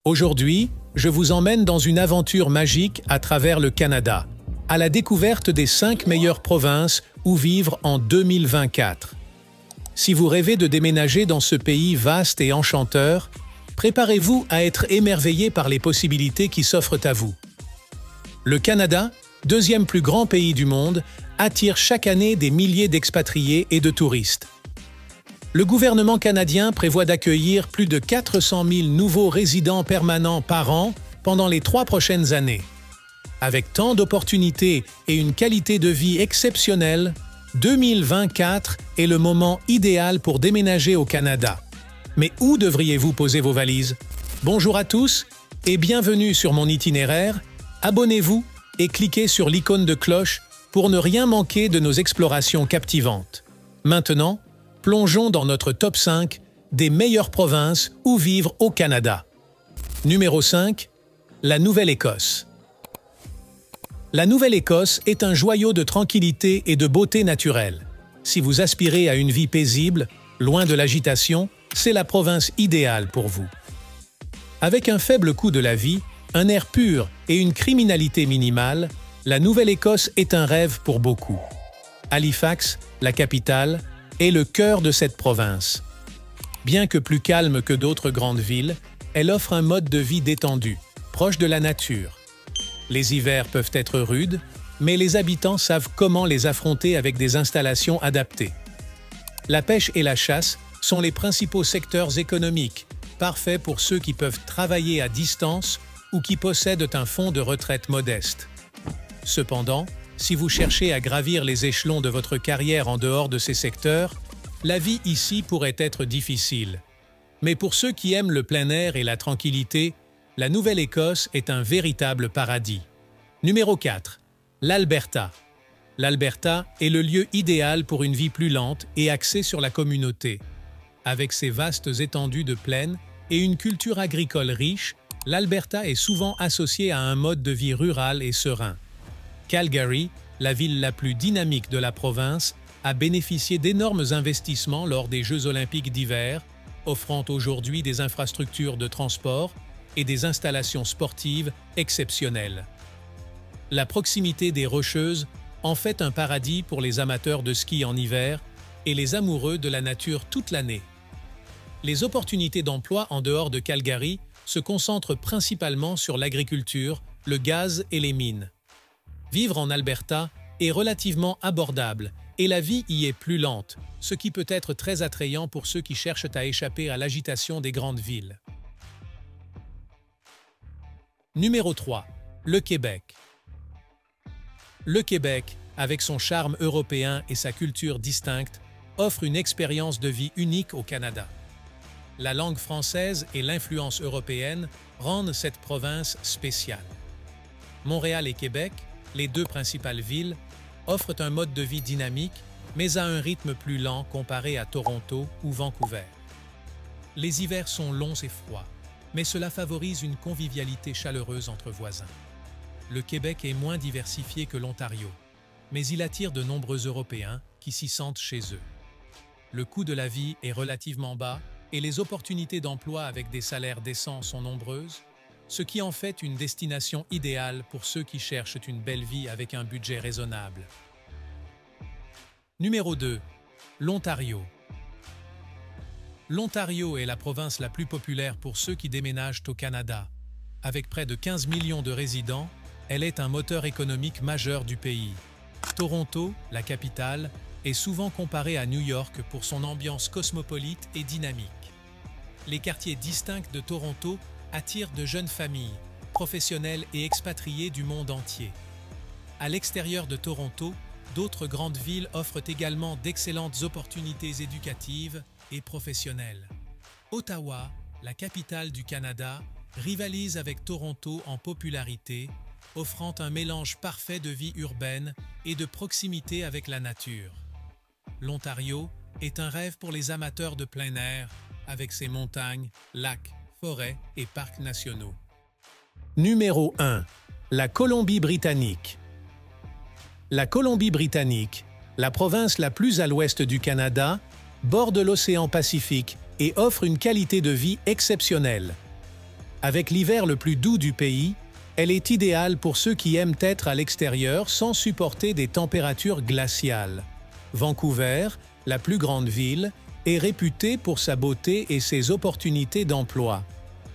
Aujourd'hui, je vous emmène dans une aventure magique à travers le Canada, à la découverte des 5 meilleures provinces où vivre en 2024. Si vous rêvez de déménager dans ce pays vaste et enchanteur, préparez-vous à être émerveillé par les possibilités qui s'offrent à vous. Le Canada, deuxième plus grand pays du monde, attire chaque année des milliers d'expatriés et de touristes. Le gouvernement canadien prévoit d'accueillir plus de 400 000 nouveaux résidents permanents par an pendant les 3 prochaines années. Avec tant d'opportunités et une qualité de vie exceptionnelle, 2024 est le moment idéal pour déménager au Canada. Mais où devriez-vous poser vos valises? Bonjour à tous et bienvenue sur mon itinéraire. Abonnez-vous et cliquez sur l'icône de cloche pour ne rien manquer de nos explorations captivantes. Maintenant, plongeons dans notre top 5 des meilleures provinces où vivre au Canada. Numéro 5. La Nouvelle-Écosse. La Nouvelle-Écosse est un joyau de tranquillité et de beauté naturelle. Si vous aspirez à une vie paisible, loin de l'agitation, c'est la province idéale pour vous. Avec un faible coût de la vie, un air pur et une criminalité minimale, la Nouvelle-Écosse est un rêve pour beaucoup. Halifax, la capitale, est le cœur de cette province. Bien que plus calme que d'autres grandes villes, elle offre un mode de vie détendu, proche de la nature. Les hivers peuvent être rudes, mais les habitants savent comment les affronter avec des installations adaptées. La pêche et la chasse sont les principaux secteurs économiques, parfaits pour ceux qui peuvent travailler à distance ou qui possèdent un fonds de retraite modeste. Cependant, si vous cherchez à gravir les échelons de votre carrière en dehors de ces secteurs, la vie ici pourrait être difficile. Mais pour ceux qui aiment le plein air et la tranquillité, la Nouvelle-Écosse est un véritable paradis. Numéro 4. L'Alberta. L'Alberta est le lieu idéal pour une vie plus lente et axée sur la communauté. Avec ses vastes étendues de plaine et une culture agricole riche, l'Alberta est souvent associée à un mode de vie rural et serein. Calgary, la ville la plus dynamique de la province, a bénéficié d'énormes investissements lors des Jeux olympiques d'hiver, offrant aujourd'hui des infrastructures de transport et des installations sportives exceptionnelles. La proximité des Rocheuses en fait un paradis pour les amateurs de ski en hiver et les amoureux de la nature toute l'année. Les opportunités d'emploi en dehors de Calgary se concentrent principalement sur l'agriculture, le gaz et les mines. Vivre en Alberta est relativement abordable et la vie y est plus lente, ce qui peut être très attrayant pour ceux qui cherchent à échapper à l'agitation des grandes villes. Numéro 3. Le Québec. Le Québec, avec son charme européen et sa culture distincte, offre une expérience de vie unique au Canada. La langue française et l'influence européenne rendent cette province spéciale. Montréal et Québec, les deux principales villes, offrent un mode de vie dynamique, mais à un rythme plus lent comparé à Toronto ou Vancouver. Les hivers sont longs et froids, mais cela favorise une convivialité chaleureuse entre voisins. Le Québec est moins diversifié que l'Ontario, mais il attire de nombreux Européens qui s'y sentent chez eux. Le coût de la vie est relativement bas et les opportunités d'emploi avec des salaires décents sont nombreuses, ce qui en fait une destination idéale pour ceux qui cherchent une belle vie avec un budget raisonnable. Numéro 2. L'Ontario. L'Ontario est la province la plus populaire pour ceux qui déménagent au Canada. Avec près de 15 millions de résidents, elle est un moteur économique majeur du pays. Toronto, la capitale, est souvent comparée à New York pour son ambiance cosmopolite et dynamique. Les quartiers distincts de Toronto attire de jeunes familles, professionnels et expatriés du monde entier. À l'extérieur de Toronto, d'autres grandes villes offrent également d'excellentes opportunités éducatives et professionnelles. Ottawa, la capitale du Canada, rivalise avec Toronto en popularité, offrant un mélange parfait de vie urbaine et de proximité avec la nature. L'Ontario est un rêve pour les amateurs de plein air, avec ses montagnes, lacs, forêts et parcs nationaux. Numéro 1. La Colombie-Britannique. La Colombie-Britannique, la province la plus à l'ouest du Canada, borde l'océan Pacifique et offre une qualité de vie exceptionnelle. Avec l'hiver le plus doux du pays, elle est idéale pour ceux qui aiment être à l'extérieur sans supporter des températures glaciales. Vancouver, la plus grande ville, est réputée pour sa beauté et ses opportunités d'emploi.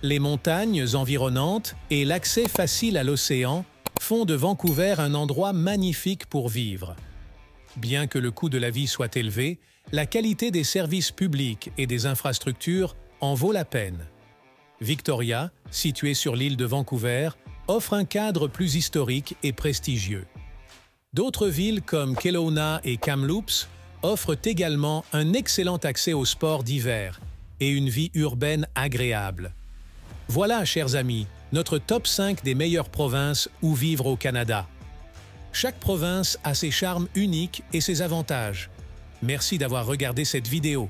Les montagnes environnantes et l'accès facile à l'océan font de Vancouver un endroit magnifique pour vivre. Bien que le coût de la vie soit élevé, la qualité des services publics et des infrastructures en vaut la peine. Victoria, située sur l'île de Vancouver, offre un cadre plus historique et prestigieux. D'autres villes comme Kelowna et Kamloops offrent également un excellent accès aux sports d'hiver et une vie urbaine agréable. Voilà, chers amis, notre top 5 des meilleures provinces où vivre au Canada. Chaque province a ses charmes uniques et ses avantages. Merci d'avoir regardé cette vidéo.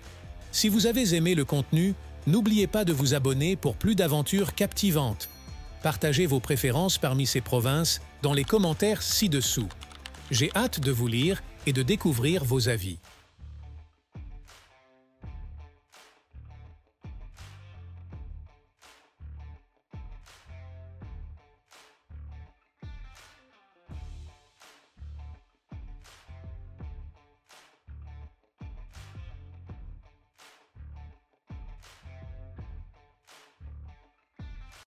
Si vous avez aimé le contenu, n'oubliez pas de vous abonner pour plus d'aventures captivantes. Partagez vos préférences parmi ces provinces dans les commentaires ci-dessous. J'ai hâte de vous lire et de découvrir vos avis.